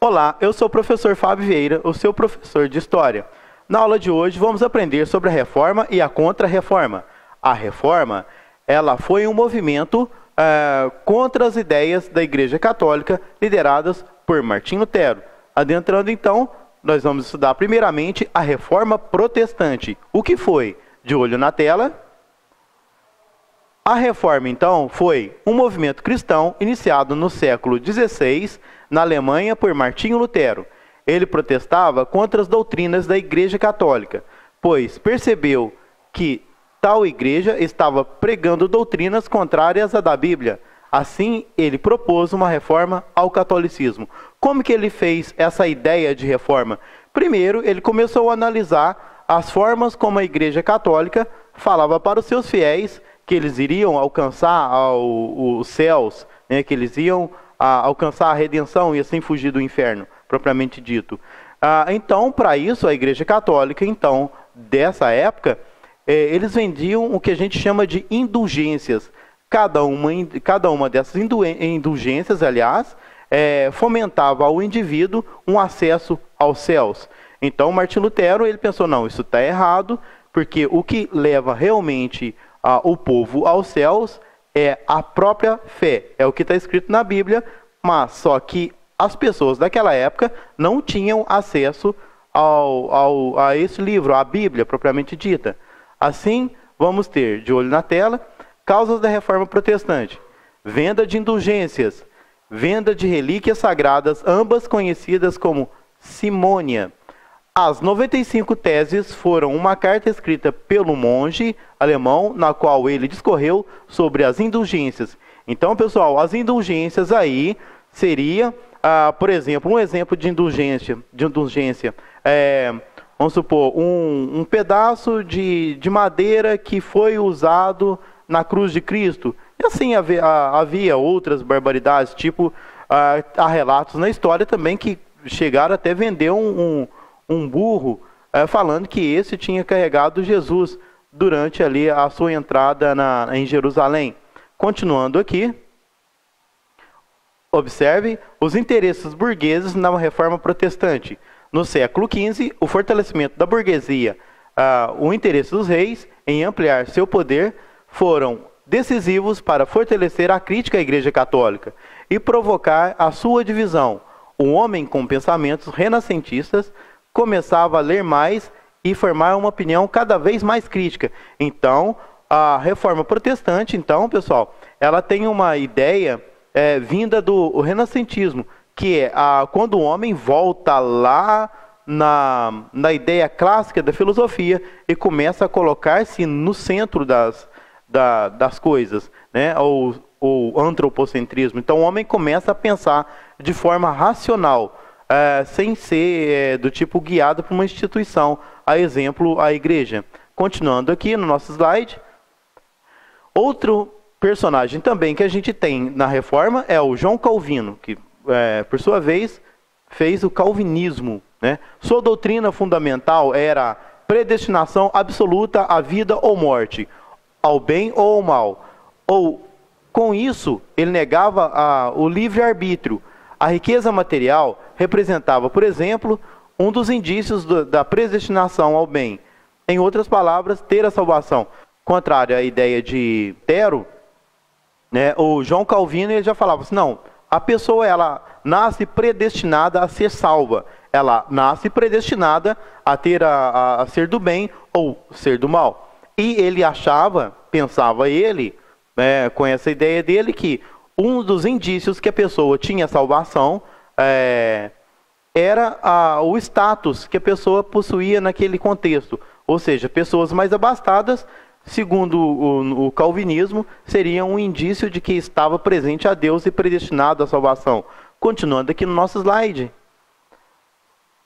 Olá, eu sou o professor Fábio Vieira, o seu professor de História. Na aula de hoje vamos aprender sobre a Reforma e a Contra-Reforma. A Reforma, ela foi um movimento contra as ideias da Igreja Católica lideradas por Martinho Lutero. Adentrando então, nós vamos estudar primeiramente a Reforma Protestante. O que foi? De olho na tela. A Reforma, então, foi um movimento cristão iniciado no século XVI, na Alemanha, por Martinho Lutero. Ele protestava contra as doutrinas da Igreja Católica, pois percebeu que tal igreja estava pregando doutrinas contrárias à da Bíblia. Assim, ele propôs uma reforma ao catolicismo. Como que ele fez essa ideia de reforma? Primeiro, ele começou a analisar as formas como a Igreja Católica falava para os seus fiéis que eles iriam alcançar os céus, né, que eles iam alcançar a redenção e assim fugir do inferno, propriamente dito. Então, para isso, a Igreja Católica, então, dessa época, eles vendiam o que a gente chama de indulgências. Cada uma dessas indulgências, aliás, fomentava ao indivíduo um acesso aos céus. Então, Martinho Lutero, ele pensou, não, isso está errado, porque o que leva realmente o povo aos céus é a própria fé. É o que está escrito na Bíblia, mas só que as pessoas daquela época não tinham acesso a esse livro, a Bíblia propriamente dita. Assim, vamos ter, de olho na tela, causas da Reforma Protestante. Venda de indulgências, venda de relíquias sagradas, ambas conhecidas como simônia. As 95 teses foram uma carta escrita pelo monge alemão, na qual ele discorreu sobre as indulgências. Então, pessoal, as indulgências aí seria, por exemplo, um exemplo de indulgência. Vamos supor, um pedaço de madeira que foi usado na cruz de Cristo. E assim havia outras barbaridades, tipo, há relatos na história também que chegaram até vender um burro, falando que esse tinha carregado Jesus durante ali a sua entrada em Jerusalém. Continuando aqui, observe os interesses burgueses na Reforma Protestante. No século XV, o fortalecimento da burguesia, o interesse dos reis em ampliar seu poder foram decisivos para fortalecer a crítica à Igreja Católica e provocar a sua divisão. O homem com pensamentos renascentistas começava a ler mais e formar uma opinião cada vez mais crítica. Então, a Reforma Protestante, então, pessoal, ela tem uma ideia vinda do renascentismo, que é quando o homem volta lá na ideia clássica da filosofia e começa a colocar-se no centro das coisas, né? O antropocentrismo. Então, o homem começa a pensar de forma racional, sem ser do tipo guiado por uma instituição, a exemplo, a igreja. Continuando aqui no nosso slide, outro personagem também que a gente tem na Reforma é o João Calvino, que, por sua vez, fez o calvinismo, né? Sua doutrina fundamental era predestinação absoluta à vida ou morte, ao bem ou ao mal. Com isso, ele negava o livre-arbítrio. A riqueza material representava, por exemplo, um dos indícios da predestinação ao bem. Em outras palavras, ter a salvação. Contrário à ideia de Lutero, né, o João Calvino ele já falava assim, não, a pessoa ela nasce predestinada a ser salva. Ela nasce predestinada a ser do bem ou ser do mal. E ele pensava ele, com essa ideia dele, que um dos indícios que a pessoa tinha salvação era o status que a pessoa possuía naquele contexto. Ou seja, pessoas mais abastadas, segundo o calvinismo, seriam um indício de que estava presente a Deus e predestinado à salvação. Continuando aqui no nosso slide.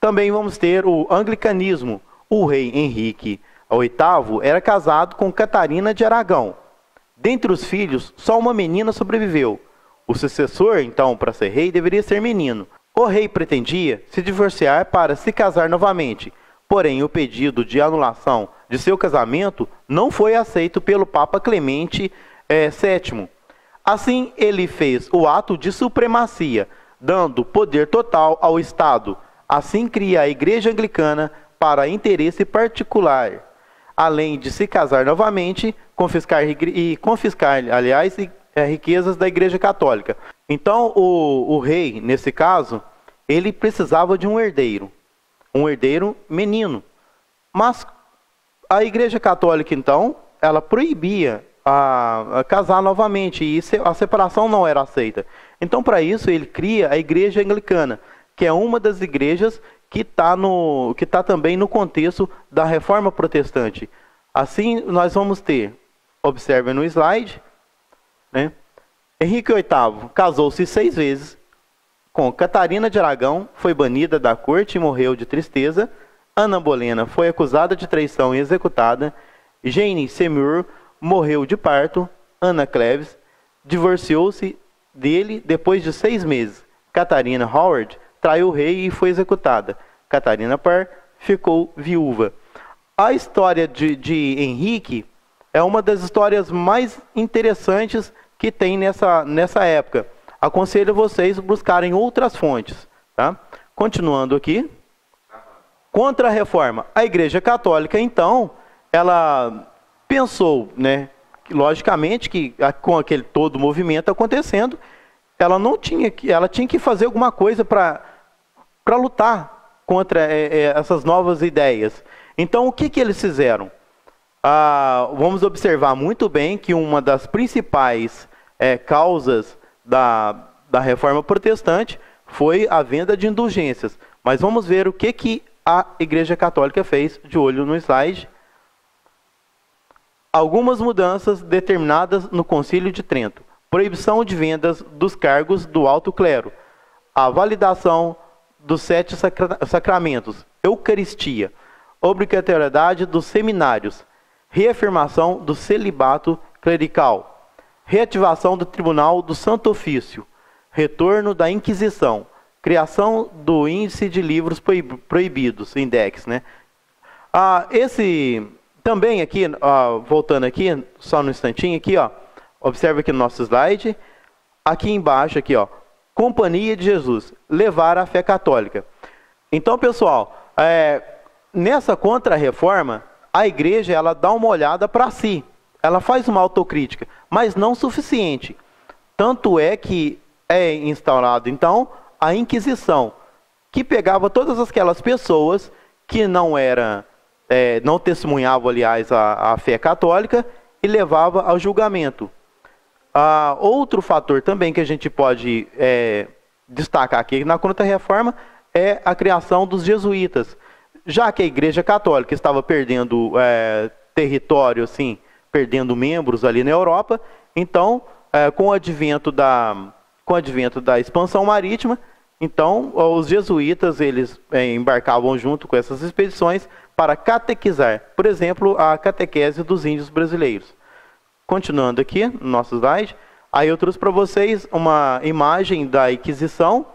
Também vamos ter o anglicanismo. O rei Henrique VIII era casado com Catarina de Aragão. Dentre os filhos, só uma menina sobreviveu. O sucessor, então, para ser rei, deveria ser menino. O rei pretendia se divorciar para se casar novamente. Porém, o pedido de anulação de seu casamento não foi aceito pelo Papa Clemente VII. Assim, ele fez o ato de supremacia, dando poder total ao Estado. Assim cria a Igreja Anglicana para interesse particular, além de se casar novamente, confiscar, aliás, riquezas da Igreja Católica. Então, o rei, nesse caso, ele precisava de um herdeiro menino. Mas a Igreja Católica, então, ela proibia a casar novamente, e a separação não era aceita. Então, para isso, ele cria a Igreja Anglicana, que é uma das igrejas que está também no contexto da Reforma Protestante. Assim, nós vamos ter, observem no slide, né? Henrique VIII casou-se 6 vezes com Catarina de Aragão, foi banida da corte e morreu de tristeza. Ana Bolena foi acusada de traição e executada. Jane Seymour morreu de parto. Ana Cleves divorciou-se dele depois de 6 meses. Catarina Howard traiu o rei e foi executada. Catarina Parr ficou viúva. A história de Henrique é uma das histórias mais interessantes que tem nessa época. Aconselho vocês buscarem outras fontes. Tá? Continuando aqui. Contra a reforma. A Igreja Católica, então, ela pensou, né, logicamente, que com aquele todo movimento acontecendo, ela tinha que fazer alguma coisa para lutar contra essas novas ideias. Então, o que eles fizeram? Vamos observar muito bem que uma das principais causas da Reforma Protestante foi a venda de indulgências. Mas vamos ver o que a Igreja Católica fez, de olho no slide. Algumas mudanças determinadas no Concílio de Trento. Proibição de vendas dos cargos do alto clero. A validação dos 7 sacramentos. Eucaristia. Obrigatoriedade dos seminários. Reafirmação do celibato clerical. Reativação do Tribunal do Santo Ofício. Retorno da Inquisição. Criação do Índice de Livros Proibidos, Index, né? Também aqui, voltando aqui, só no instantinho aqui, ó, observe aqui no nosso slide, aqui embaixo, aqui, ó, Companhia de Jesus, levar a fé católica. Então, pessoal, nessa contra-reforma, a igreja, ela dá uma olhada para si, ela faz uma autocrítica, mas não suficiente. Tanto é que é instaurado, então, a Inquisição, que pegava todas aquelas pessoas que não testemunhavam, aliás, a fé católica e levava ao julgamento. Outro fator também que a gente pode destacar aqui na Contra-Reforma é a criação dos jesuítas. Já que a Igreja Católica estava perdendo território, assim, perdendo membros ali na Europa, então, com o advento da expansão marítima, então, os jesuítas, eles embarcavam junto com essas expedições para catequizar, por exemplo, a catequese dos índios brasileiros. Continuando aqui, no nosso slide, aí eu trouxe para vocês uma imagem da Inquisição.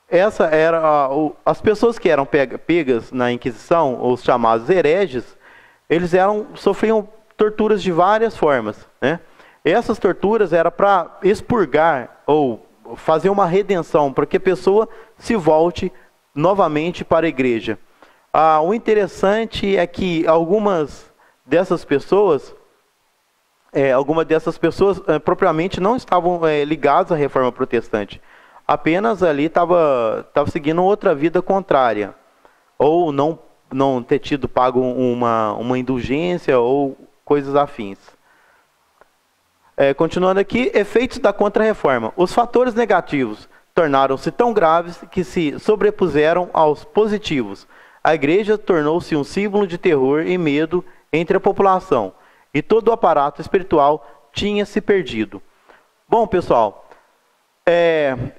Essa era as pessoas que eram pegas na Inquisição, os chamados hereges, eles sofriam torturas de várias formas, né? Essas torturas eram para expurgar ou fazer uma redenção, para que a pessoa se volte novamente para a igreja. O interessante é que algumas dessas pessoas propriamente não estavam ligadas à Reforma Protestante. Apenas ali estava seguindo outra vida contrária. Ou não ter tido pago uma indulgência ou coisas afins. Continuando aqui, efeitos da Contra-Reforma. Os fatores negativos tornaram-se tão graves que se sobrepuseram aos positivos. A igreja tornou-se um símbolo de terror e medo entre a população, e todo o aparato espiritual tinha se perdido. Bom, pessoal,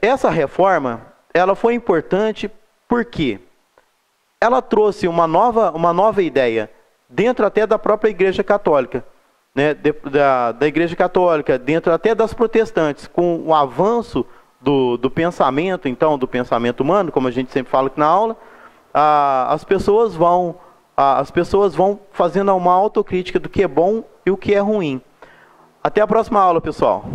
essa reforma ela foi importante porque ela trouxe uma nova ideia dentro até da própria Igreja Católica, né, da Igreja Católica, dentro até das protestantes, com o avanço do pensamento, então, do pensamento humano, como a gente sempre fala aqui na aula, as pessoas vão fazendo uma autocrítica do que é bom e o que é ruim. Até a próxima aula, pessoal.